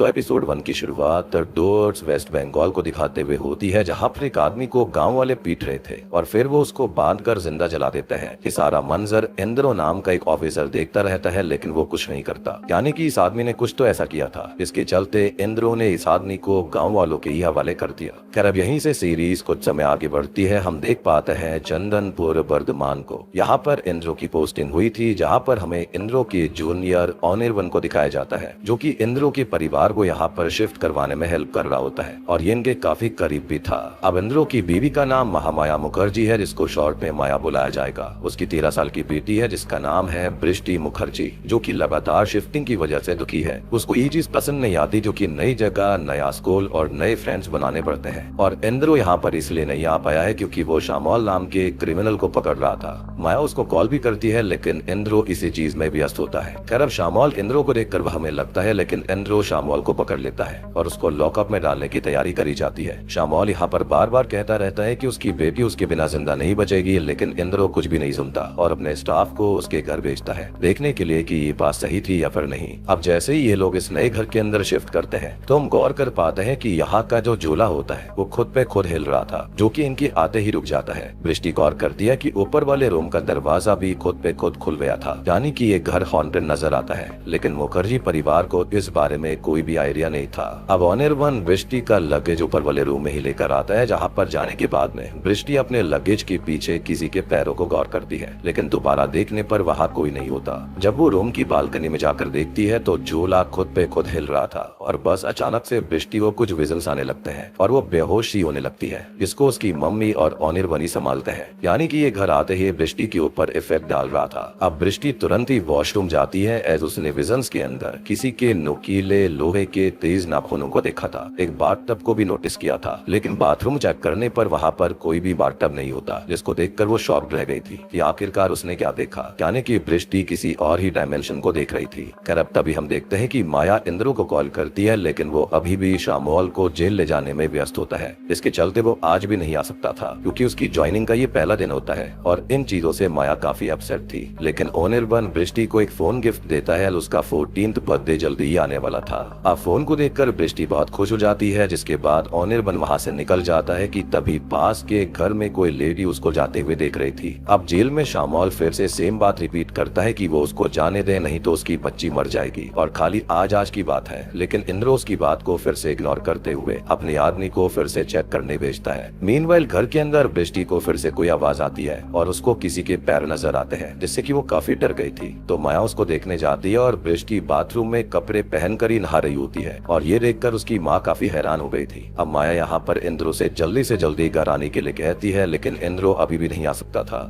तो एपिसोड 1 की शुरुआत डोर्स वेस्ट बंगाल को दिखाते हुए होती है, जहाँ पर एक आदमी को गांव वाले पीट रहे थे और फिर वो उसको बांधकर जिंदा जला देते हैं। ये सारा मंजर इंद्रो नाम का एक ऑफिसर देखता रहता है, लेकिन वो कुछ नहीं करता। यानी कि इस आदमी ने कुछ तो ऐसा किया था, इसके चलते इंद्रो ने इस आदमी को गाँव वालों के ही हवाले कर दिया। खैर, अब यहीं से सीरीज कुछ समय आगे बढ़ती है। हम देख पाते हैं चंदनपुर बर्धमान को। यहाँ पर इंद्रो की पोस्टिंग हुई थी, जहाँ पर हमें इंद्रो के जूनियर ऑनिर्बन को दिखाया जाता है, जो कि इंद्रो के परिवार को यहाँ पर शिफ्ट करवाने में हेल्प कर रहा होता है और ये इनके काफी करीब भी था। अब इंद्रो की बीवी का नाम महामाया मुखर्जी है, जिसको शॉर्ट में माया बुलाया जाएगा। उसकी 13 साल की बेटी है, जिसका नाम है बृष्टि मुखर्जी, जो कि लगातार शिफ्टिंग की वजह से दुखी है। उसको ये चीज पसंद नहीं आती, जो कि नई जगह, नया स्कूल और नए फ्रेंड्स बनाने पड़ते हैं। और इंद्रो यहाँ पर इसलिए नहीं आ पाया है क्योंकि वो शामौल नाम के क्रिमिनल को पकड़ रहा था। माया उसको कॉल भी करती है, लेकिन इंद्रो इसी चीज में व्यस्त होता है। खैर, अब शामौल इंद्रो को देखकर वह हमें लगता है, लेकिन इंद्रो शामौल को पकड़ लेता है और उसको लॉकअप में डालने की तैयारी करी जाती है। शामौल यहाँ पर बार बार कहता रहता है कि उसकी बेटी उसके बिना जिंदा नहीं बचेगी, लेकिन इंद्रो कुछ भी नहीं सुनता और अपने स्टाफ को उसके घर भेजता है देखने के लिए कि ये बात सही थी या फिर नहीं। अब जैसे ही ये लोग इस नए घर के अंदर शिफ्ट करते हैं, तो हम गौर कर पाते हैं कि यहाँ का जो झूला होता है वो खुद पे खुद हिल रहा था, जो कि इनके आते ही रुक जाता है। दृष्टि गौर करती है कि ऊपर वाले रूम का दरवाजा भी खुद पे खुद खुल गया था, यानी कि ये घर हॉन्टेड नजर आता है। लेकिन मुखर्जी परिवार को इस बारे में कोई भी आइडिया नहीं था। अब ऑनिर्बन बृष्टि का लगेज ऊपर वाले रूम में ही लेकर आता है, जहाँ पर जाने के बाद में बृष्टि अपने लगेज के पीछे किसी के पैरों को गौर करती है, लेकिन दोबारा देखने पर वहाँ कोई नहीं होता। जब वो रूम की बालकनी में जाकर देखती है तो झूला खुद पे खुद हिल रहा था और बस अचानक से बृष्टि को कुछ विजल्स आने लगते हैं और वो बेहोश ही होने लगती है, जिसको उसकी मम्मी और ऑनिर्बन ही संभालते हैं। यानी कि ये घर आते ही बृष्टि के ऊपर इफेक्ट डाल रहा था। अब बृष्टि तुरंत ही वॉशरूम जाती है, एज उसने विजन्स के अंदर किसी के नुकीले लोहे के तेज नाखूनों को देखा था। एक बाथटब को भी नोटिस किया था, लेकिन बाथरूम चेक करने पर वहाँ पर कोई भी बाथटब नहीं होता, जिसको देखकर वो शॉक्ड रह गई थी कि आखिरकार उसने क्या देखा। यानी कि बृष्टि किसी और ही डायमेंशन को देख रही थी। खैर, अब तभी हम देखते हैं कि माया इंद्रो को कॉल करती है, लेकिन वो अभी भी शामौल को जेल ले जाने में व्यस्त होता है। इसके चलते वो आज भी नहीं आ सकता था, क्योंकि उसकी ज्वाइनिंग का ये पहला दिन होता है और इन चीजों से माया काफी अपसेट थी। लेकिन ऑनिर्बन बृष्टि को एक फोन गिफ्ट देता है, उसका 14th बर्थडे जल्दी ही आने वाला था। अब फोन को देखकर बृष्टि बहुत खुश हो जाती है, जिसके बाद ऑनिर्बन वहाँ से निकल जाता है कि तभी पास के घर में कोई लेडी उसको जाते हुए देख रही थी। अब जेल में शामौल फिर से सेम बात रिपीट करता है कि वो उसको जाने दे, नहीं तो उसकी बच्ची मर जाएगी और खाली आज की बात है। लेकिन इंद्रो उसकी बात को फिर से इग्नोर करते हुए अपने आदमी को फिर से चेक करने भेजता है। मीनवाइल घर के अंदर बृष्टि को फिर से कोई आवाज आती है और उसको किसी के पैर नजर आते हैं, जिससे कि वो काफी डर गई थी। तो माया उसको देखने जाती है और बृष्टि बाथरूम में कपड़े पहनकर ही नहा रही होती है और ये देखकर उसकी माँ काफी हैरान हो गई थी। अब माया यहाँ पर इंद्रो से जल्दी घर आने के लिए कहती है, लेकिन इंद्रो अभी भी नहीं आ सकता था।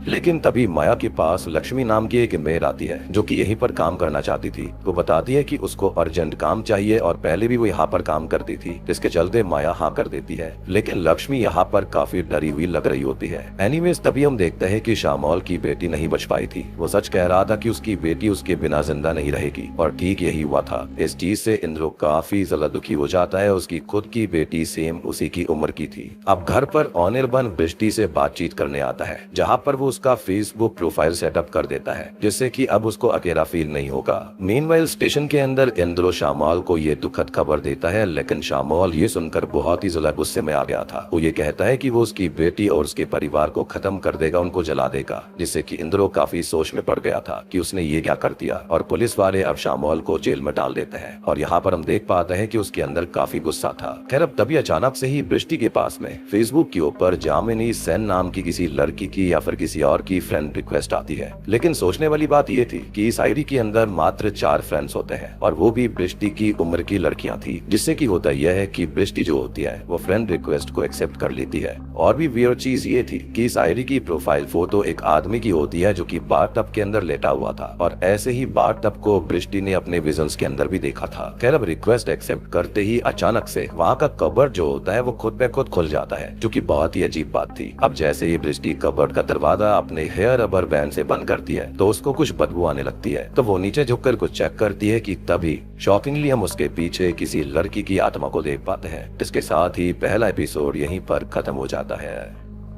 लेकिन तभी माया के पास लक्ष्मी नाम की एक मेयर आती है, जो कि यहीं पर काम करना चाहती थी। वो बताती है कि उसको अर्जेंट काम चाहिए और पहले भी वो यहाँ पर काम करती थी, जिसके चलते माया हाँ कर देती है। लेकिन लक्ष्मी यहाँ पर काफी डरी हुई लग रही होती है। एनीवेज, तभी हम देखते हैं कि शामौल की बेटी नहीं बच पाई थी। वो सच कह रहा था कि उसकी बेटी उसके बिना जिंदा नहीं रहेगी और ठीक यही हुआ था। इस चीज से इंद्रो काफी ज्यादा दुखी हो जाता है। उसकी खुद की बेटी सेम उसी की उम्र की थी। अब घर पर ऑनिर्बन बृष्टि से बातचीत करने आता है, जहाँ पर वो उसका फेसबुक प्रोफाइल सेटअप कर देता है, जिससे कि अब उसको अकेला फील नहीं होगा। मीनवाइल स्टेशन के अंदर इंद्रो शामौल को ये दुखद खबर देता है, लेकिन शामौल ये सुनकर बहुत ही ज्यादा गुस्से में आ गया था। वो ये कहता है कि वो उसकी बेटी और उसके परिवार को खत्म कर देगा, उनको जला देगा, जिससे कि इंद्रो काफी सोच में पड़ गया था कि उसने ये क्या कर दिया। और पुलिस वाले अब शामौल को जेल में डाल देते हैं और यहाँ पर हम देख पाते हैं कि उसके अंदर काफी गुस्सा था। खैर, अब तभी अचानक से ही बृष्टि के पास में फेसबुक के ऊपर जामिनी सेन नाम की किसी लड़की की या फिर किसी और की फ्रेंड रिक्वेस्ट आती है। लेकिन सोचने वाली बात ये थी कि इस आईडी के अंदर मात्र 4 फ्रेंड्स होते हैं और वो भी बृष्टि की उम्र की लड़कियां थी, जिससे कि होता यह है कि बृष्टि जो होती है वो फ्रेंड रिक्वेस्ट को एक्सेप्ट कर लेती है। और भी वियर्ड चीज ये थी कि इस आईडी की प्रोफाइल फोटो एक आदमी की होती है, जो कि बाथटब के अंदर लेटा हुआ था और ऐसे ही बाथटब को बृष्टि ने अपने विजन्स के अंदर भी देखा था। खैर, अब रिक्वेस्ट एक्सेप्ट करते ही अचानक से वहाँ का कबर्ड जो होता है वो खुद पे खुद खुल जाता है, जो कि बहुत ही अजीब बात थी। अब जैसे ही बृष्टि कबर्ड का दरवाजा अपने हेयर रबर बैंड से बंद करती है तो उसको कुछ बदबू आने लगती है। तो वो नीचे झुककर कुछ चेक करती है कि तभी शॉकिंगली हम उसके पीछे किसी लड़की की आत्मा को देख पाते हैं। इसके साथ ही पहला एपिसोड यहीं पर खत्म हो जाता है।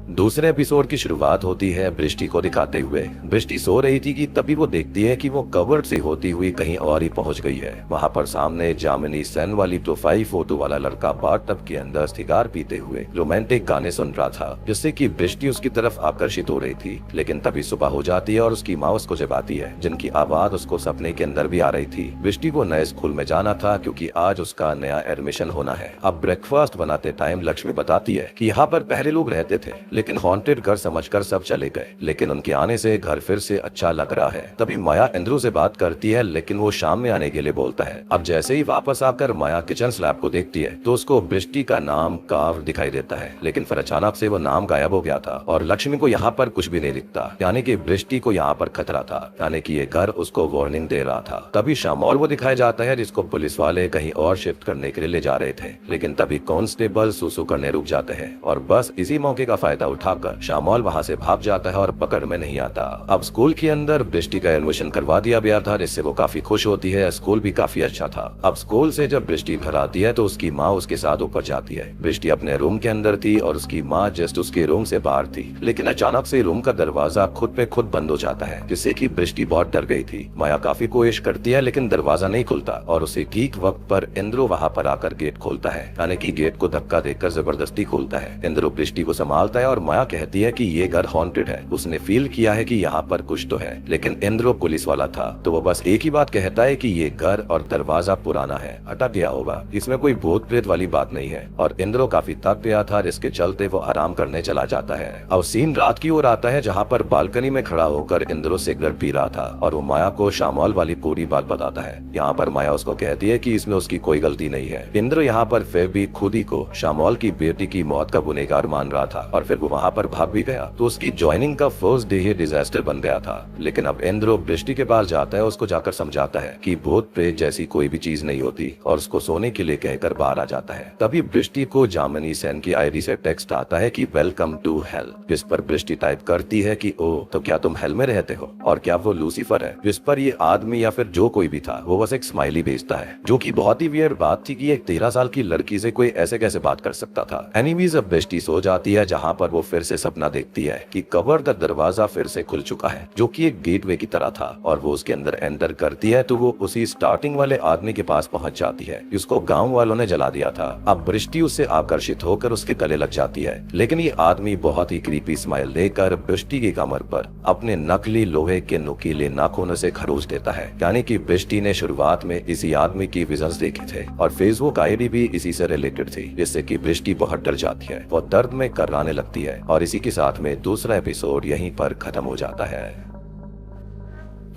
दूसरे एपिसोड की शुरुआत होती है बृष्टि को दिखाते हुए। बृष्टि सो रही थी कि तभी वो देखती है कि वो कवर्ड से होती हुई कहीं और ही पहुंच गई है। वहां पर सामने जामिनी सेन वाली प्रोफाइल फोटो वाला लड़का बाथटब के अंदर सिगार पीते हुए रोमांटिक गाने सुन रहा था, जिससे कि बृष्टि उसकी तरफ आकर्षित हो रही थी। लेकिन तभी सुबह हो जाती है और उसकी माँ उसको जगाती है, जिनकी आवाज उसको सपने के अंदर भी आ रही थी। बृष्टि को नए स्कूल में जाना था क्योंकि आज उसका नया एडमिशन होना है। अब ब्रेकफास्ट बनाते टाइम लक्ष्मी बताती है कि यहाँ पर पहले लोग रहते थे, लेकिन हॉन्टेड घर समझकर सब चले गए। लेकिन उनके आने से घर फिर से अच्छा लग रहा है। तभी माया इंद्रू से बात करती है, लेकिन वो शाम में आने के लिए बोलता है। अब जैसे ही वापस आकर माया किचन स्लैब को देखती है तो उसको बृष्टि का नाम कार्व दिखाई देता है, लेकिन फिर अचानक से वो नाम गायब हो गया था और लक्ष्मी को यहाँ पर कुछ भी नहीं दिखता, यानी कि बृष्टि को यहाँ पर खतरा था, यानी कि ये घर उसको वार्निंग दे रहा था। तभी शामौल वो दिखाया जाता है, जिसको पुलिस वाले कहीं और शिफ्ट करने के लिए ले जा रहे थे। लेकिन तभी कांस्टेबल सुसु करने रुक जाते हैं और बस इसी मौके का फायदा उठाकर शामौल वहाँ से भाग जाता है और पकड़ में नहीं आता। अब स्कूल के अंदर बृष्टि का एडमिशन करवा दिया गया था, जिससे वो काफी खुश होती है। स्कूल भी काफी अच्छा था। अब स्कूल से जब बृष्टि घर आती है तो उसकी माँ उसके साथ ऊपर जाती है। बृष्टि अपने रूम के अंदर थी और उसकी माँ जस्ट उसके रूम से बाहर थी, लेकिन अचानक से रूम का दरवाजा खुद पे खुद बंद हो जाता है, जिससे कि बृष्टि बहुत डर गई थी। माया काफी कोशिश करती है, लेकिन दरवाजा नहीं खुलता और उसे ठीक वक्त पर इंद्रो वहाँ पर आकर गेट खोलता है, यानी कि गेट को धक्का देकर जबरदस्ती खोलता है। इंद्रो बृष्टि को संभालता है और माया कहती है कि ये घर हॉन्टेड है। उसने फील किया है कि यहाँ पर कुछ तो है, लेकिन इंद्रो पुलिस वाला था तो वो बस एक ही बात कहता है कि ये घर और दरवाजा पुराना है, हटा गया होगा, इसमें कोई भूत प्रेत वाली बात नहीं है। और इंद्रो काफी थक गया था, जिसके चलते वो आराम करने चला जाता है। अब सीन रात की ओर आता है, जहाँ पर बालकनी में खड़ा होकर इंद्रो सिगरेट पी रहा था और वो माया को शामौल वाली पूरी बात बताता है। यहाँ पर माया उसको कहती है कि इसमें उसकी कोई गलती नहीं है। इंद्रो यहाँ पर फिर भी खुद ही को शामौल की बेटी की मौत का गुनहगार मान रहा था और फिर वो वहाँ पर भाग भी गया, तो उसकी ज्वाइनिंग का फर्स्ट डे ही डिजास्टर बन गया था। लेकिन अब इंद्रो बृष्टि के पास जाता है, उसको जाकर समझाता है कि भूत प्रेत जैसी कोई भी चीज नहीं होती और उसको सोने के लिए कहकर बाहर आ जाता है। तभी बृष्टि को जामिनी सेन की आईडी से टेक्स्ट आता है कि वेलकम टू हेल, जिस पर बृष्टि टाइप करती है कि ओ तो क्या तुम हेल में रहते हो और क्या वो लूसीफर है। जिस पर ये आदमी या फिर जो कोई भी था वो बस एक स्माइली भेजता है, जो कि बहुत ही वियर्ड बात थी कि एक 13 साल की लड़की से कोई ऐसे कैसे बात कर सकता था। एनीवेज अब बृष्टि सो जाती है, जहाँ पर वो फिर से सपना देखती है कि कवर द दरवाजा फिर से खुल चुका है, जो कि एक गेटवे की तरह था, और वो उसके अंदर एंटर करती है तो वो उसी स्टार्टिंग वाले आदमी के पास पहुंच जाती है जिसको गांव वालों ने जला दिया था। अब बृष्टि उससे आकर्षित होकर उसके गले लग जाती है, लेकिन ये आदमी बहुत ही क्रीपी स्माइल देकर बृष्टि की कमर पर अपने नकली लोहे के नुकीले नाखूनों से खरोच देता है, यानी कि बृष्टि ने शुरुआत में इसी आदमी की विजन्स देखे थे और फेसबुक आईडी भी इसी से रिलेटेड थी, जिससे कि बृष्टि बहुत डर जाती है, वो दर्द में कर्राने लगती है और इसी के साथ में दूसरा एपिसोड यहीं पर खत्म हो जाता है।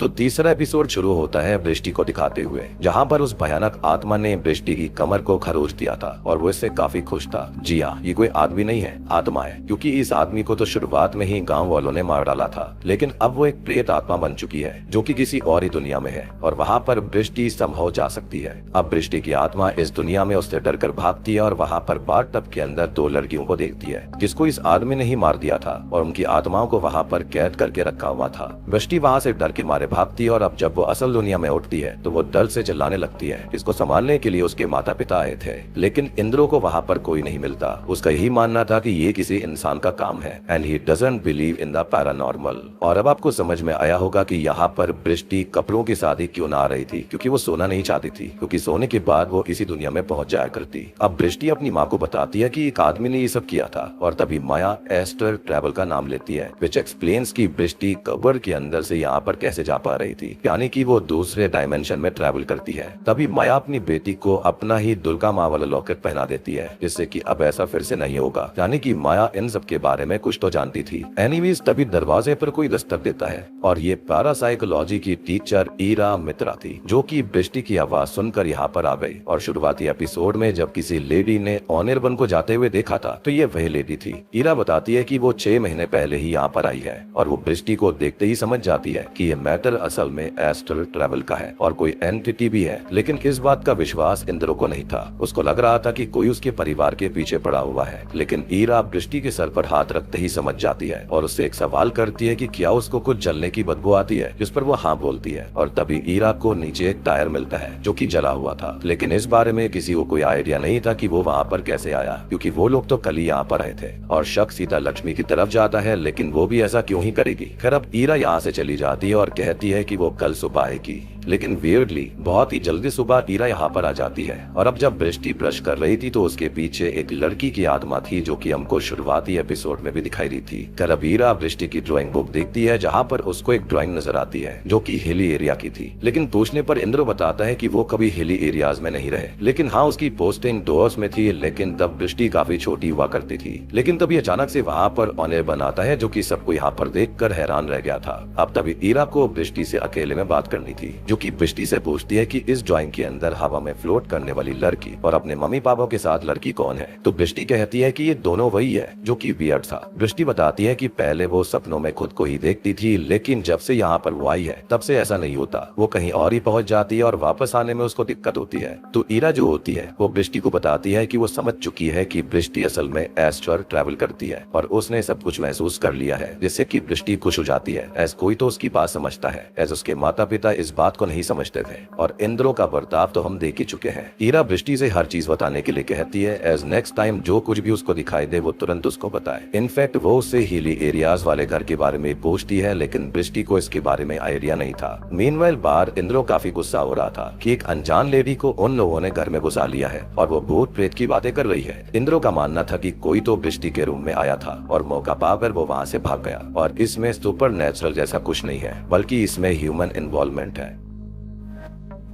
तो तीसरा एपिसोड शुरू होता है बृष्टि को दिखाते हुए, जहाँ पर उस भयानक आत्मा ने बृष्टि की कमर को खरोच दिया था और वो इससे काफी खुश था। जी हाँ, ये कोई आदमी नहीं है, आत्मा है, क्योंकि इस आदमी को तो शुरुआत में ही गांव वालों ने मार डाला था, लेकिन अब वो एक प्रेत आत्मा बन चुकी है जो कि किसी और ही दुनिया में है और वहाँ पर बृष्टि संभव जा सकती है। अब बृष्टि की आत्मा इस दुनिया में उससे डर कर भागती है और वहाँ पर बाथटब के अंदर 2 लड़कियों को देखती है, जिसको इस आदमी ने ही मार दिया था और उनकी आत्माओं को वहाँ पर कैद करके रखा हुआ था। बृष्टि वहाँ से डर के मारे भागती है और अब जब वो असल दुनिया में उठती है तो वो डर से चिल्लाने लगती है। इसको संभालने के लिए उसके माता पिता आए थे, लेकिन इंद्रो को वहाँ पर कोई नहीं मिलता। उसका यही मानना था कि ये किसी इंसान का काम है and he doesn't believe in the paranormal. और अब आपको समझ में आया होगा कि यहाँ पर बृष्टि कपड़ों की शादी क्यों ना आ रही थी, क्योंकि वो सोना नहीं चाहती थी, क्योंकि सोने के बाद वो इसी दुनिया में पहुंच जाया करती। अब बृष्टि अपनी माँ को बताती है कि एक आदमी ने ये सब किया था और तभी माया एस्टर ट्रैवल का नाम लेती है, विच एक्सप्लेन्स की बृष्टि कब्र के अंदर से यहाँ पर कैसे जा पा रही थी, यानी कि वो दूसरे डायमेंशन में ट्रैवल करती है। तभी माया अपनी बेटी को अपना ही दुर्गा माँ वाला लॉकेट पहना देती है, जिससे कि अब ऐसा फिर से नहीं होगा, यानी कि माया इन सब के बारे में कुछ तो जानती थी। एनीवेज तभी दरवाजे पर कोई दस्तक देता है और ये पैरासाइकोलॉजी की टीचर ईरा मित्रा थी, जो कि बृष्टि की आवाज सुनकर यहाँ पर आ गई। और शुरुआती एपिसोड में जब किसी लेडी ने ऑनिरबन को जाते हुए देखा था तो ये वही लेडी थी। ईरा बताती है कि वो 6 महीने पहले ही यहाँ पर आई है और वो बृष्टि को देखते ही समझ जाती है कि ये मैटर मैटर असल में एस्ट्रल ट्रैवल का है और कोई एंटिटी भी है, लेकिन इस बात का विश्वास इंद्रो को नहीं था। उसको लग रहा था कि कोई उसके परिवार के पीछे पड़ा हुआ है, लेकिन ईरा बृष्टि के सर पर हाथ रखते ही समझ जाती है और उससे एक सवाल करती है कि क्या उसको कुछ जलने की बदबू आती है, जिस पर वो हाँ बोलती है। और तभी ईरा को नीचे एक टायर मिलता है जो कि जला हुआ था, लेकिन इस बारे में किसी को कोई आइडिया नहीं था कि वो वहाँ पर कैसे आया, क्योंकि वो लोग तो कल ही यहाँ पर आए थे। और शक सीधा लक्ष्मी की तरफ जाता है, लेकिन वो भी ऐसा क्यों ही करेगी। खैर अब ईरा यहाँ से चली जाती है और कहती है कि वो कल सुबह आएगी, लेकिन वियर्डली बहुत ही जल्दी सुबह ईरा यहाँ पर आ जाती है। और अब जब बृष्टि ब्रश कर रही थी तो उसके पीछे एक लड़की की आत्मा थी जो कि हमको शुरुआती एपिसोड में भी दिखाई दी थी। अब ईरा बृष्टि की ड्राइंग बुक देखती है जहाँ पर उसको एक ड्राइंग नजर आती है जो कि हिली एरिया की थी, लेकिन पूछने पर इंद्रो बताता है कि वो कभी हिली एरियाज में नहीं रहे, लेकिन हाँ उसकी पोस्टिंग डोर्स में थी, लेकिन तब बृष्टि काफी छोटी हुआ करती थी। लेकिन तभी अचानक से वहाँ पर ऑनर बनाता है जो कि सबको यहाँ पर देखकर हैरान रह गया था। अब तभी ईरा को बृष्टि से अकेले में बात करनी थी, जो कि बृष्टि से पूछती है कि इस ड्राइंग के अंदर हवा में फ्लोट करने वाली लड़की और अपने मम्मी पापा के साथ लड़की कौन है। तो बृष्टि कहती है कि ये दोनों वही है, जो कि वियर्ड था। बृष्टि बताती है कि पहले वो सपनों में खुद को ही देखती थी, लेकिन जब से यहाँ पर वो आई है तब से ऐसा नहीं होता, वो कहीं और ही पहुंच जाती है और वापस आने में उसको दिक्कत होती है। तो ईरा जो होती है वो बृष्टि को बताती है कि वो समझ चुकी है कि बृष्टि असल में एस्ट्रल ट्रैवल करती है और उसने सब कुछ महसूस कर लिया है, जिससे कि बृष्टि खुश हो जाती है। एज कोई तो उसकी बात समझता है, एज उसके माता पिता इस बात को नहीं समझते थे। और इंद्रो का बर्ताव तो हम देख ही चुके हैं। ईरा बृष्टि से हर चीज बताने के लिए कहती है, एज नेक्स्ट टाइम जो कुछ भी उसको दिखाई दे वो तुरंत उसको बताए। इनफैक्ट वो उससे हिली एरियाज वाले घर के बारे में पूछती है, लेकिन बृष्टि को इसके बारे में आइडिया नहीं था। मीनवाइल बाहर इंद्रो काफी गुस्सा हो रहा था कि एक अनजान लेडी को उन लोगों ने घर में घुसा लिया है और वो भूत प्रेत की बातें कर रही है। इंद्रो का मानना था कि कोई तो बृष्टि के रूम में आया था और मौका पाकर वो वहाँ से भाग गया। और इसमें सुपर नेचुरल जैसा कुछ नहीं है, बल्कि इसमें ह्यूमन इन्वॉल्वमेंट है।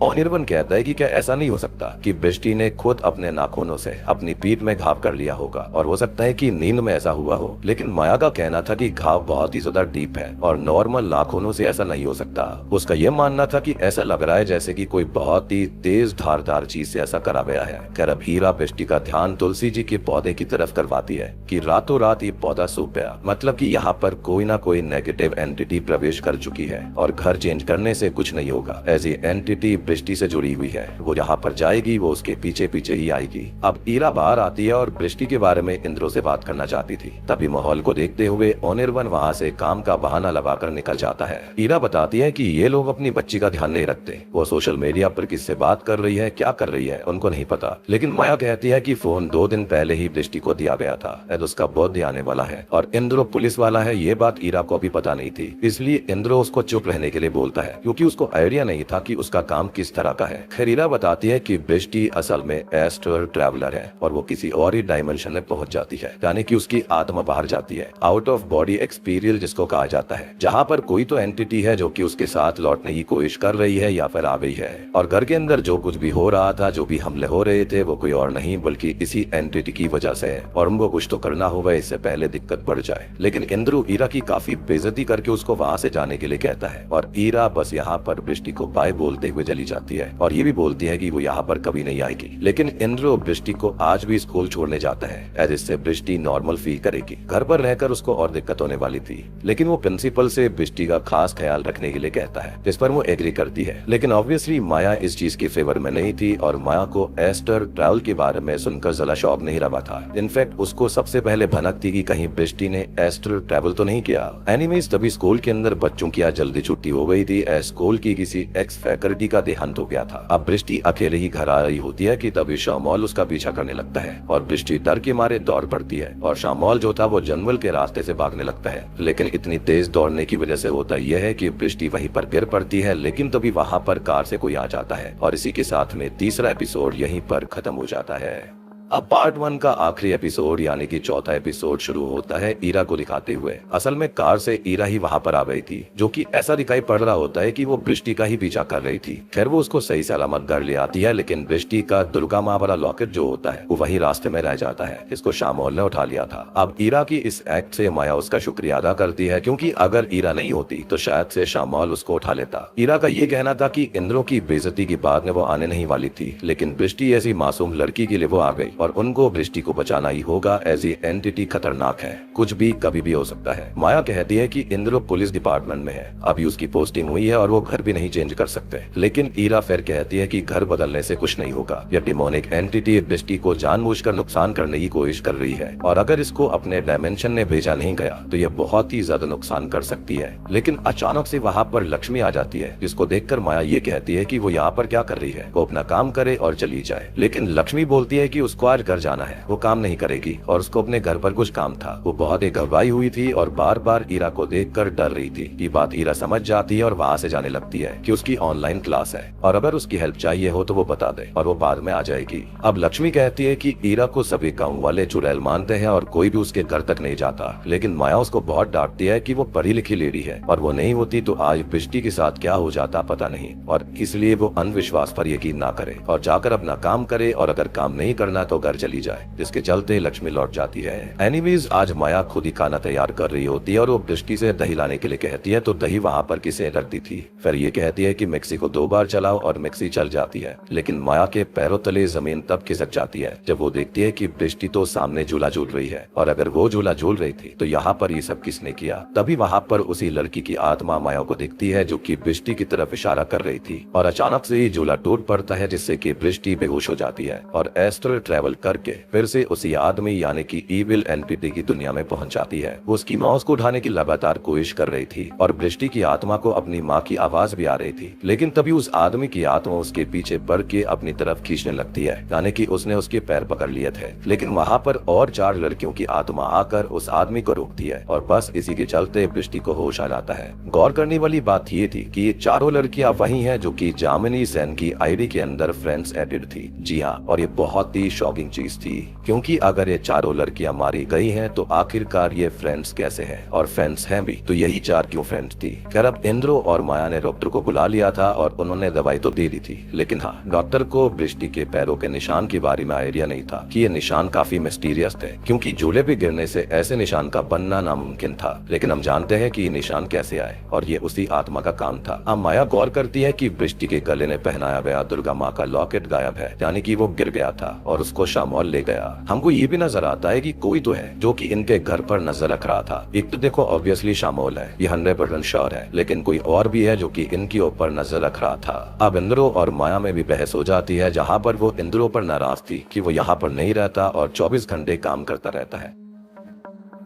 अनिर्बन कहता है कि क्या ऐसा नहीं हो सकता कि बृष्टि ने खुद अपने नाखूनों से अपनी पीठ में घाव कर लिया होगा और हो सकता है कि नींद में ऐसा हुआ हो। लेकिन माया का कहना था कि घाव बहुत ही ज्यादा डीप है और नॉर्मल नाखूनों से ऐसा नहीं हो सकता। उसका यह मानना था कि ऐसा लग रहा है जैसे कि कोई बहुत ही तेज धारदार चीज से ऐसा करा गया है। अब हीरा बृष्टि का ध्यान तुलसी जी के पौधे की तरफ करवाती है कि रातों रात ये पौधा सूख गया, मतलब कि यहाँ पर कोई ना कोई नेगेटिव एंटिटी प्रवेश कर चुकी है और घर चेंज करने से कुछ नहीं होगा। ऐसी एंटिटी बृष्टि से जुड़ी हुई है, वो यहाँ पर जाएगी, वो उसके पीछे पीछे ही आएगी। अब ईरा बाहर आती है और बृष्टि के बारे में इंद्रो से बात करना चाहती थी। तभी माहौल को देखते हुए अनिर्बन वहाँ से काम का बहाना लगाकर निकल जाता है। ईरा बताती है कि ये लोग अपनी बच्ची का ध्यान नहीं रखते, वो सोशल मीडिया पर किससे बात कर रही है, क्या कर रही है, उनको नहीं पता। लेकिन माया कहती है कि फोन 2 दिन पहले ही बृष्टि को दिया गया था, उसका बर्थडे आने वाला है और इंद्रो पुलिस वाला है। ये बात ईरा को अभी पता नहीं थी, इसलिए इंद्रो उसको चुप रहने के लिए बोलता है, क्योंकि उसको आइडिया नहीं था कि उसका काम किस तरह का है। खैर ईरा बताती है कि बृष्टि असल में एस्ट्रल ट्रैवलर है और वो किसी और ही डायमेंशन में पहुंच जाती है, यानी कि उसकी आत्मा बाहर जाती है। आउट ऑफ बॉडी एक्सपीरियंस जिसको कहा जाता है, जहाँ पर कोई तो एंटिटी है जो कि उसके साथ लौटने की कोशिश कर रही है या फिर आ गई है। और घर के अंदर जो कुछ भी हो रहा था, जो भी हमले हो रहे थे, वो कोई और नहीं बल्कि इसी एंटिटी की वजह से है और उनको कुछ तो करना होगा इससे पहले दिक्कत बढ़ जाए। लेकिन इंद्रू ईरा की काफी बेइज्जती करके उसको वहाँ से जाने के लिए कहता है और ईरा बस यहाँ पर बृष्टि को बाय बोलते हुए चली जाती है और ये भी बोलती है कि वो यहाँ पर कभी नहीं आएगी। लेकिन इंद्रो बृष्टि को आज भी स्कूल छोड़ने जाता है, जिससे बृष्टि नॉर्मल फील करेगी। घर पर रहकर उसको और दिक्कत होने वाली थी, लेकिन वो प्रिंसिपल से बृष्टि का खास ख्याल रखने के लिए कहता है, जिस पर वो एग्री करती है। लेकिन ऑब्वियसली माया इस चीज के फेवर में नहीं थी और माया को एस्ट्रल ट्रैवल के बारे में सुनकर जरा शौक नहीं रहा था। इनफैक्ट उसको सबसे पहले भनक थी कि कहीं बृष्टि ने एस्ट्रल ट्रैवल तो नहीं किया। एनीवेज तभी स्कूल के अंदर बच्चों की आज जल्दी छुट्टी हो गई थी, स्कूल की किसी एक्स फैकल्टी का देहांत हो गया था। अब बृष्टि अकेले ही घर आ रही होती है कि तभी शामौल उसका पीछा करने लगता है और बृष्टि डर के मारे दौड़ पड़ती है और शामौल जो था वो जंगल के रास्ते से भागने लगता है। लेकिन इतनी तेज दौड़ने की वजह से होता यह है कि बृष्टि वहीं पर गिर पड़ती है। लेकिन तभी वहाँ पर कार से कोई आ जाता है और इसी के साथ में तीसरा एपिसोड यहीं पर खत्म हो जाता है। अब पार्ट 1 का आखिरी एपिसोड यानी कि चौथा एपिसोड शुरू होता है ईरा को दिखाते हुए। असल में कार से ईरा ही वहाँ पर आ गई थी, जो कि ऐसा दिखाई पड़ रहा होता है कि वो बृष्टि का ही पीछा कर रही थी। खैर वो उसको सही सलामत घर ले आती है, लेकिन बृष्टि का दुर्गा माँ वाला लॉकेट जो होता है वो वही रास्ते में रह जाता है, इसको शामौल ने उठा लिया था। अब ईरा की इस एक्ट से माया उसका शुक्रिया अदा करती है, क्योंकि अगर ईरा नहीं होती तो शायद से शामौल उसको उठा लेता। ईरा का ये कहना था कि इंद्रो की बेइज्जती की बाद में वो आने नहीं वाली थी, लेकिन बृष्टि ऐसी मासूम लड़की के लिए वो आ गई और उनको दृष्टि को बचाना ही होगा। ऐसी एंटिटी खतरनाक है, कुछ भी कभी भी हो सकता है। माया कहती है कि इंद्रो पुलिस डिपार्टमेंट में है, अभी उसकी पोस्टिंग हुई है और वो घर भी नहीं चेंज कर सकते। लेकिन ईरा फिर कहती है कि घर बदलने से कुछ नहीं होगा, यह डिमोनिक एंटिटी दृष्टि को जानबूझकर नुकसान करने की कोशिश कर रही है और अगर इसको अपने डायमेंशन में भेजा नहीं गया तो यह बहुत ही ज्यादा नुकसान कर सकती है। लेकिन अचानक से वहाँ पर लक्ष्मी आ जाती है, जिसको देखकर माया ये कहती है कि वो यहाँ पर क्या कर रही है, वो अपना काम करे और चली जाए। लेकिन लक्ष्मी बोलती है कि उसको आज घर जाना है, वो काम नहीं करेगी और उसको अपने घर पर कुछ काम था। वो बहुत ही घबराई हुई थी और बार बार ईरा को देखकर डर रही थी। ये बात ईरा समझ जाती है और वहाँ से जाने लगती है कि उसकी ऑनलाइन क्लास है और अगर उसकी हेल्प चाहिए हो तो वो बता दे और वो बाद में आ जाएगी। अब लक्ष्मी कहती है कि ईरा को सभी गाँव वाले चुड़ैल मानते हैं और कोई भी उसके घर तक नहीं जाता। लेकिन माया उसको बहुत डांटती है कि वो पढ़ी लिखी लेडी है और वो नहीं होती तो आज बिष्टी के साथ क्या हो जाता पता नहीं, और इसलिए वो अंधविश्वास पर यकीन ना करे और जाकर अपना काम करे और अगर काम नहीं करना तो घर चली जाए, जिसके चलते लक्ष्मी लौट जाती है। एनीवेज आज माया खुद ही खाना तैयार कर रही होती है और वो बिष्टी से दही लाने के लिए कहती है तो दही वहाँ पर किसे रखती थी। फिर ये कहती है कि मिक्सी को 2 बार चलाओ और मिक्सी चल जाती है। लेकिन माया के पैरों तले जमीन तब खिसक जाती है जब वो देखती है कि बिष्टी तो सामने झूला झूल रही है और अगर वो झूला झूल रही थी तो यहाँ पर ये सब किसने किया। तभी वहाँ पर उसी लड़की की आत्मा माया को दिखती है जो कि बिष्टी की तरफ इशारा कर रही थी और अचानक से ही झूला टूट पड़ता है जिससे कि बिष्टी बेहोश हो जाती है और एस्ट्रल ट्रेवल करके फिर से उसी आदमी यानी कि इविल एंटिटी की दुनिया में पहुंच जाती है। वो उसकी माउस को उठाने की लगातार कोशिश कर रही थी और बिष्टी की आत्मा को अपनी माँ की आवाज भी आ रही थी। लेकिन तभी उस आदमी की आत्मा उसके पीछे बढ़ के अपनी तरफ खींचने लगती है, यानी कि उसने उसके पैर पकड़ लिए थे। लेकिन वहाँ पर और 4 लड़कियों की आत्मा आकर उस आदमी को रोकती है और बस इसी के चलते बिष्टी को होश आ जाता है। गौर करने वाली बात ये थी कि ये चारों लड़कियां वही हैं जो कि जामिनी सेन की आईडी के अंदर फ्रेंड्स एडेड थी। जी हाँ, और ये बहुत ही शॉकिंग चीज थी क्योंकि अगर ये चारों लड़कियां मारी गई हैं तो आखिरकार ये फ्रेंड्स कैसे हैं, और फ्रेंड्स हैं भी तो यही 4 क्यों फ्रेंड्स थी। खैर अब इंद्रो और माया ने डॉक्टर को बुला लिया था और उन्होंने दवाई तो दे दी थी, लेकिन हाँ, डॉक्टर को बिष्टी के पैरों के निशान के बारे में आइडिया नहीं था कि ये निशान काफी मिस्टीरियस थे क्योंकि झूले पे गिरने से ऐसे निशान का बनना नामुमकिन था। लेकिन हम जानते हैं कि ये निशान कैसे आए और ये उसी आत्मा का काम था। अब माया गौर करती है कि बिष्टी के गले में पहनाया गया दुर्गा माँ का लॉकेट गायब है, यानी कि वो गिर गया था और उसको शामौल ले गया। हमको ये भी नजर आता है कि कोई तो है जो कि इनके घर पर नजर रख रहा था। एक तो देखो ऑब्वियसली शामौल है, ये 100% श्योर है, लेकिन कोई और भी है जो कि इनके ऊपर नजर रख रहा था। अब इंद्रो और माया में भी बहस हो जाती है, जहाँ पर वो इंद्रो पर नाराज थी कि वो यहाँ पर नहीं रहता और 24 घंटे काम करता रहता है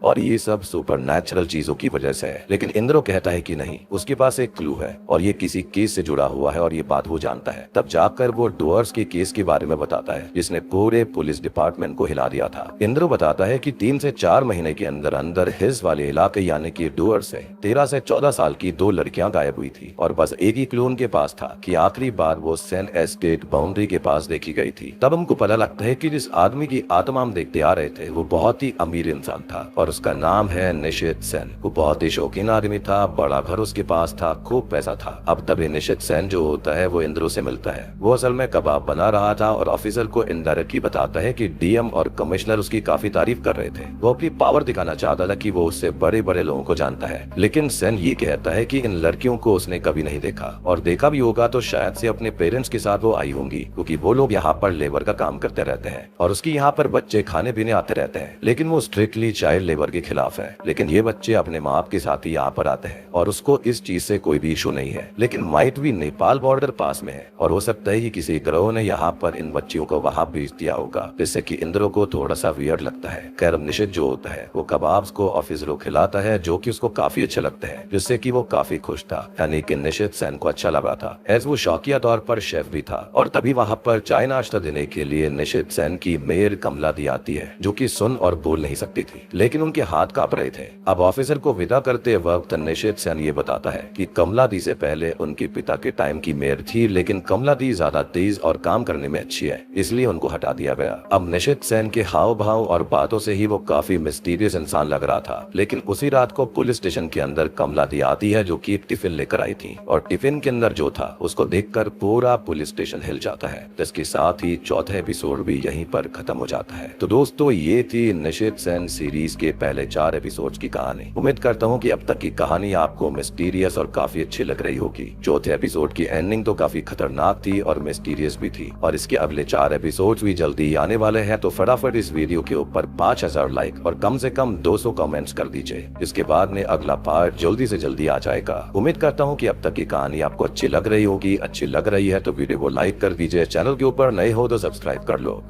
और ये सब सुपर नेचुरल चीजों की वजह से है। लेकिन इंद्रो कहता है कि नहीं, उसके पास एक क्लू है और ये किसी केस से जुड़ा हुआ है और ये बात वो जानता है। तब जाकर वो डुअर्स के केस के बारे में बताता है जिसने पूरे पुलिस डिपार्टमेंट को हिला दिया था। इंद्रो बताता है कि 3 से 4 महीने के अंदर अंदर हिज वाले इलाके यानी कि डुअर्स से 13 से 14 साल की 2 लड़कियां गायब हुई थी और बस एक ही क्लू उनके पास था कि आखिरी बार वो सेन एस्टेट बाउंड्री के पास देखी गई थी। तब हमको पता लगता है कि जिस आदमी की आत्मा हम देखते आ रहे थे वो बहुत ही अमीर इंसान था और उसका नाम है निशित सेन। वो बहुत ही शौकीन आदमी था, बड़ा घर उसके पास था, खूब पैसा था। अब तभी निशित सेन जो होता है वो इंद्रो से मिलता है। वो असल में कबाब बना रहा था और ऑफिसर को इनडायरेक्टली बताता है कि डीएम और कमिश्नर उसकी काफी तारीफ कर रहे थे। वो अपनी पावर दिखाना चाहता था कि वो उससे बड़े बड़े लोगों को जानता है। लेकिन सेन ये कहता है कि इन लड़कियों को उसने कभी नहीं देखा और देखा भी होगा तो शायद से अपने पेरेंट्स के साथ वो आई होंगी, क्योंकि वो लोग यहाँ पर लेबर का काम करते रहते हैं और उसकी यहाँ पर बच्चे खाने पीने आते रहते हैं। लेकिन वो स्ट्रिक्टली चाइल्ड लेबर के खिलाफ है। लेकिन ये बच्चे अपने माँ बाप के साथ ही यहाँ पर आते हैं और उसको इस चीज से कोई भी इशू नहीं है। लेकिन माइट भी नेपाल बॉर्डर पास में है और हो सकता है कि किसी ग्रोह ने यहाँ पर इन बच्चियों को वहां भेज दिया होगा, जिससे कि इंद्रो को थोड़ा सा वियर्ड लगता है। खैर निशित जो होता है वो कबाब्स को ऑफिसरों खिलाता है जो कि उसको काफी अच्छे लगते हैं, जिससे कि वो काफी खुश था, यानी कि निशित सेन को अच्छा लगा था एज वो शौकिया तौर पर शेफ भी था। और तभी वहाँ पर चाय नाश्ता देने के लिए निशित सेन की मेयर कमला दी आती है, जो कि सुन और बोल नहीं सकती थी, लेकिन उनके हाथ कांप रहे थे। अब ऑफिसर को विदा करते वक्त निशित सेन ये बताता है कि कमला दी से पहले उनके पिता के टाइम की मेयर थी, लेकिन कमला दी ज्यादा तेज और काम करने में अच्छी है, इसलिए उनको हटा दिया गया। अब निशित सेन के हाव भाव और बातों से ही वो काफी मिस्टीरियस इंसान लग रहा था। लेकिन उसी रात को पुलिस स्टेशन के अंदर कमला दी आती है, जो कि एक टिफिन लेकर आई थी और टिफिन के अंदर जो था उसको देखकर पूरा पुलिस स्टेशन हिल जाता है, जिसके साथ ही चौथा एपिसोड भी यहीं पर खत्म हो जाता है। तो दोस्तों ये थी निशित सेन सीरीज के पहले 4 एपिसोड की कहानी। उम्मीद करता हूँ कि अब तक की कहानी आपको मिस्टीरियस और काफी अच्छी लग रही होगी। चौथे एपिसोड की एंडिंग तो काफी खतरनाक थी और मिस्टीरियस भी थी, और इसके अगले 4 एपिसोड भी जल्दी आने वाले हैं। तो फटाफट इस वीडियो के ऊपर 5000 लाइक और कम से कम 200 कमेंट्स कर दीजिए। इसके बाद में अगला पार्ट जल्दी से जल्दी आ जाएगा। उम्मीद करता हूँ कि अब तक की कहानी आपको अच्छी लग रही होगी। अच्छी लग रही है तो वीडियो को लाइक कर दीजिए। चैनल के ऊपर नए हो तो सब्सक्राइब कर लो।